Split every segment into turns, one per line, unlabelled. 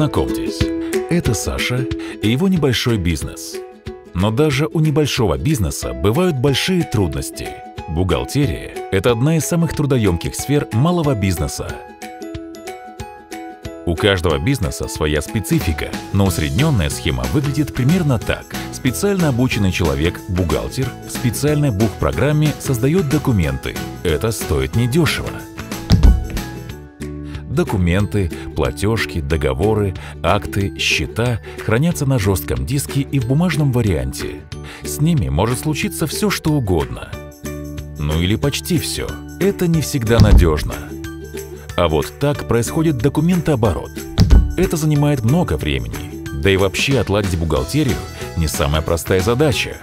Знакомьтесь, это Саша и его небольшой бизнес. Но даже у небольшого бизнеса бывают большие трудности. Бухгалтерия – это одна из самых трудоемких сфер малого бизнеса. У каждого бизнеса своя специфика, но усредненная схема выглядит примерно так. Специально обученный человек, бухгалтер, в специальной бухпрограмме создает документы. Это стоит недешево. Документы, платежки, договоры, акты, счета хранятся на жестком диске и в бумажном варианте. С ними может случиться все, что угодно. Ну или почти все. Это не всегда надежно. А вот так происходит документооборот. Это занимает много времени. Да и вообще отладить бухгалтерию не самая простая задача.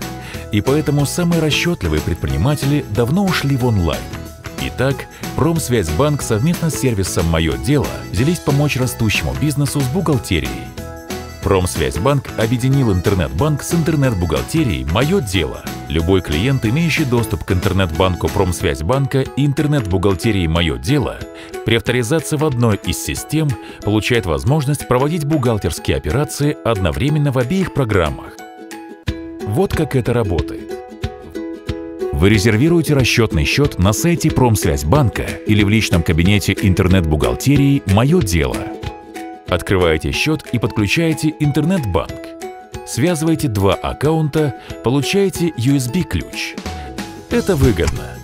И поэтому самые расчетливые предприниматели давно ушли в онлайн. Итак, Промсвязьбанк совместно с сервисом «Мое дело» взялись помочь растущему бизнесу с бухгалтерией. Промсвязьбанк объединил интернет-банк с интернет-бухгалтерией «Мое дело». Любой клиент, имеющий доступ к интернет-банку Промсвязьбанка и интернет-бухгалтерии «Мое дело», при авторизации в одной из систем получает возможность проводить бухгалтерские операции одновременно в обеих программах. Вот как это работает. Вы резервируете расчетный счет на сайте Промсвязьбанка или в личном кабинете интернет-бухгалтерии «Мое дело». Открываете счет и подключаете интернет-банк. Связываете два аккаунта, получаете USB-ключ. Это выгодно.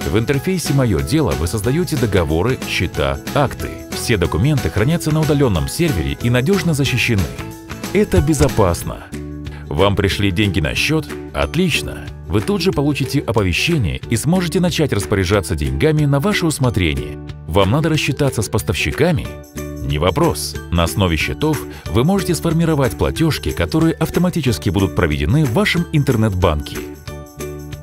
В интерфейсе «Мое дело» вы создаете договоры, счета, акты. Все документы хранятся на удаленном сервере и надежно защищены. Это безопасно. Вам пришли деньги на счет? Отлично! Вы тут же получите оповещение и сможете начать распоряжаться деньгами на ваше усмотрение. Вам надо рассчитаться с поставщиками? Не вопрос. На основе счетов вы можете сформировать платежки, которые автоматически будут проведены в вашем интернет-банке.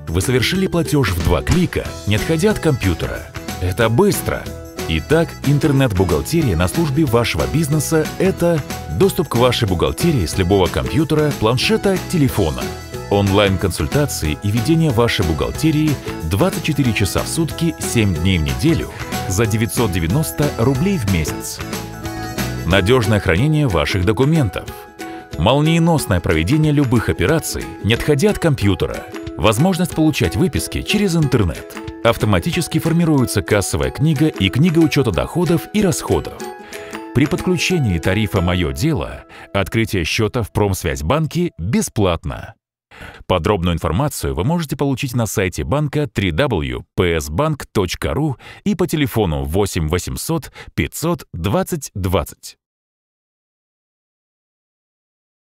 Вы совершили платеж в 2 клика, не отходя от компьютера. Это быстро. Итак, интернет-бухгалтерия на службе вашего бизнеса – это доступ к вашей бухгалтерии с любого компьютера, планшета, телефона. Онлайн-консультации и ведение вашей бухгалтерии 24 часа в сутки, 7 дней в неделю за 990 рублей в месяц. Надежное хранение ваших документов. Молниеносное проведение любых операций, не отходя от компьютера. Возможность получать выписки через интернет. Автоматически формируется кассовая книга и книга учета доходов и расходов. При подключении тарифа «Мое дело» открытие счета в Промсвязьбанке бесплатно. Подробную информацию вы можете получить на сайте банка www.psbank.ru и по телефону 8 800 500 20 20.